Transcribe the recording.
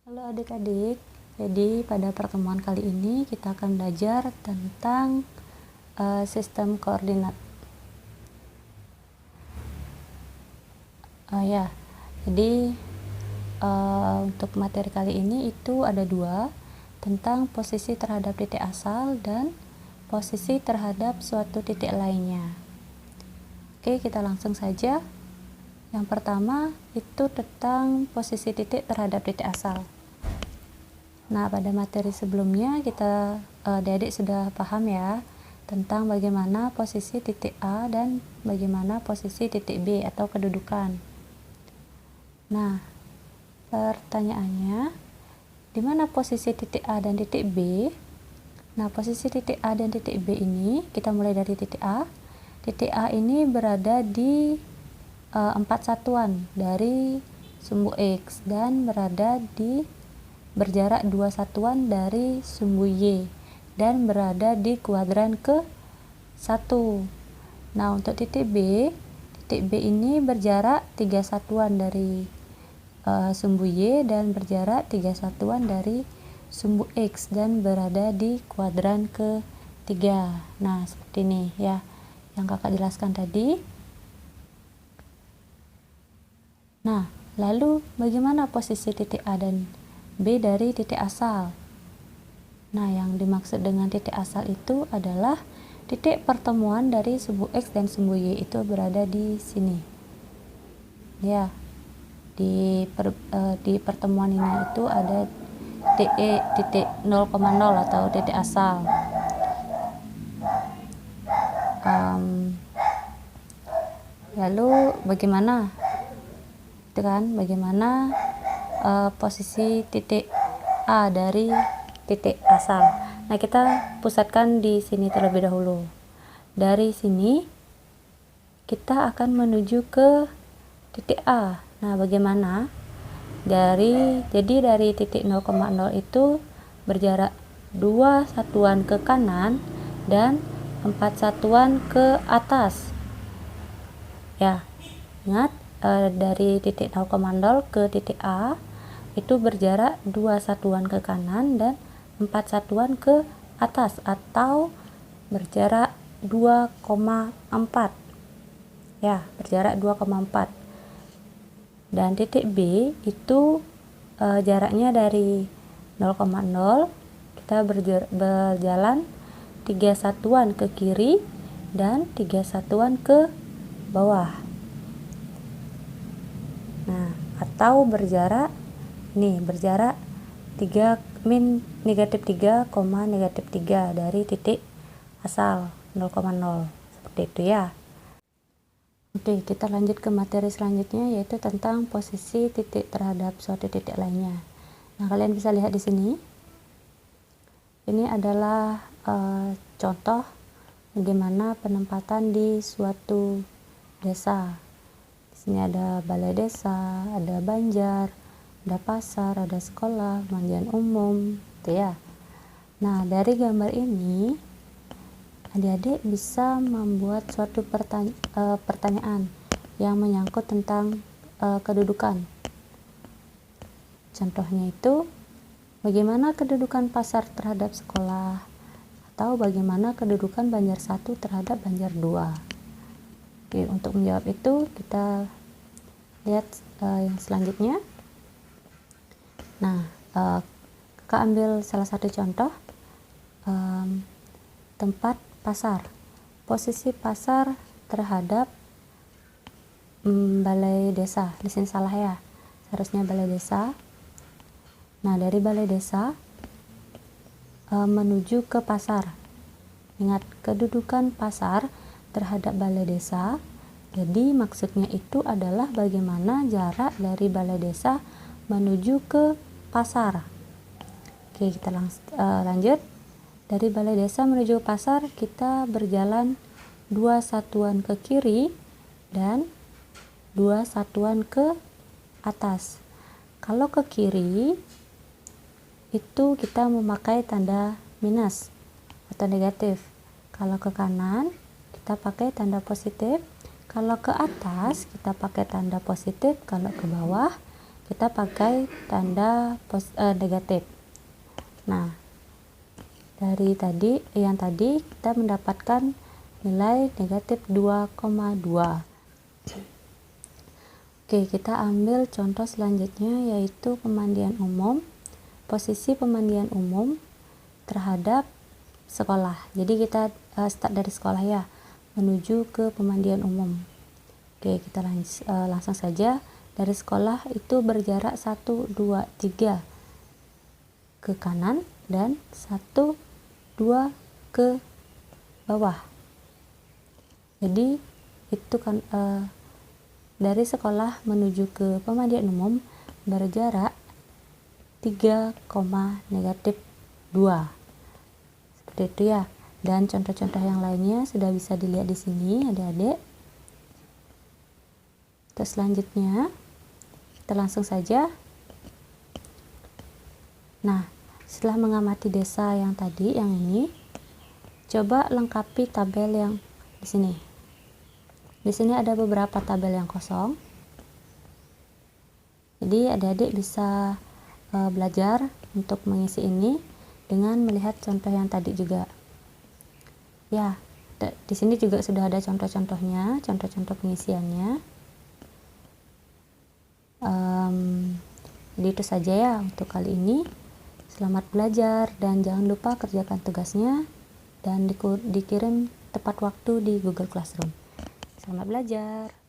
Halo adik-adik, jadi pada pertemuan kali ini kita akan belajar tentang sistem koordinat. Jadi untuk materi kali ini itu ada dua, tentang posisi terhadap titik asal dan posisi terhadap suatu titik lainnya. Oke, kita langsung saja. Yang pertama itu tentang posisi titik terhadap titik asal. Nah, pada materi sebelumnya kita adik-adik sudah paham ya tentang bagaimana posisi titik A dan bagaimana posisi titik B atau kedudukan. Nah, pertanyaannya, di mana posisi titik A dan titik B? Nah, posisi titik A dan titik B ini, kita mulai dari titik A. Titik A ini berada di 4 satuan dari sumbu X dan berjarak 2 satuan dari sumbu Y dan berada di kuadran ke-1. Nah, untuk titik B ini berjarak 3 satuan dari sumbu Y dan berjarak 3 satuan dari sumbu X dan berada di kuadran ke-3. Nah, seperti ini ya yang kakak jelaskan tadi. Nah, lalu bagaimana posisi titik A dan B dari titik asal? Nah, yang dimaksud dengan titik asal itu adalah titik pertemuan dari sumbu X dan sumbu Y itu berada di sini. Ya, di pertemuan ini itu ada titik 0,0 atau titik asal. Lalu bagaimana? Bagaimana posisi titik A dari titik asal. Nah, kita pusatkan di sini terlebih dahulu. Dari sini kita akan menuju ke titik A. Nah, bagaimana? Jadi dari titik 0,0 itu berjarak 2 satuan ke kanan dan 4 satuan ke atas. Ya, ingat dari titik 0,0 ke titik A itu berjarak 2 satuan ke kanan dan 4 satuan ke atas atau berjarak 2,4. Ya, berjarak 2,4. Dan titik B itu jaraknya dari 0,0 kita berjalan 3 satuan ke kiri dan 3 satuan ke bawah. Nah, atau berjarak 3, negatif 3 dari titik asal 0,0 seperti itu ya. Oke, kita lanjut ke materi selanjutnya, yaitu tentang posisi titik terhadap suatu titik lainnya. Nah, kalian bisa lihat di sini. Ini adalah contoh bagaimana penempatan di suatu desa. Di sini ada balai desa, ada banjar, ada pasar, ada sekolah, pengajian umum, gitu ya. Nah, dari gambar ini adik-adik bisa membuat suatu pertanyaan yang menyangkut tentang kedudukan. Contohnya itu, bagaimana kedudukan pasar terhadap sekolah, atau bagaimana kedudukan Banjar 1 terhadap Banjar 2. Oke, untuk menjawab itu kita lihat yang selanjutnya. Nah, kakak ambil salah satu contoh tempat pasar. Posisi pasar terhadap balai desa. Di sini salah ya. Seharusnya balai desa. Nah, dari balai desa menuju ke pasar. Ingat, kedudukan pasar terhadap balai desa. Jadi maksudnya itu adalah bagaimana jarak dari balai desa menuju ke pasar. Oke, kita lanjut. Dari balai desa menuju pasar kita berjalan 2 satuan ke kiri dan 2 satuan ke atas. Kalau ke kiri itu kita memakai tanda minus atau negatif. Kalau ke kanan kita pakai tanda positif. Kalau ke atas kita pakai tanda positif. Kalau ke bawah kita pakai tanda negatif. Nah, dari yang tadi kita mendapatkan nilai negatif 2,2. Oke, kita ambil contoh selanjutnya, yaitu pemandian umum. Posisi pemandian umum terhadap sekolah. Jadi kita start dari sekolah ya, menuju ke pemandian umum. Oke, kita langsung saja. Dari sekolah itu berjarak 1, 2, 3 ke kanan dan 1, 2 ke bawah. Jadi itu kan dari sekolah menuju ke pemandian umum berjarak 3, negatif 2. Seperti itu ya. Dan contoh-contoh yang lainnya sudah bisa dilihat di sini, adik-adik. Terus selanjutnya kita langsung saja. Nah, setelah mengamati desa yang tadi, yang ini, coba lengkapi tabel yang di sini. Di sini ada beberapa tabel yang kosong. Jadi adik-adik bisa belajar untuk mengisi ini dengan melihat contoh yang tadi juga. Ya, di sini juga sudah ada contoh-contohnya, contoh-contoh pengisiannya. Jadi itu saja ya untuk kali ini. Selamat belajar dan jangan lupa kerjakan tugasnya dan dikirim tepat waktu di Google Classroom. Selamat belajar.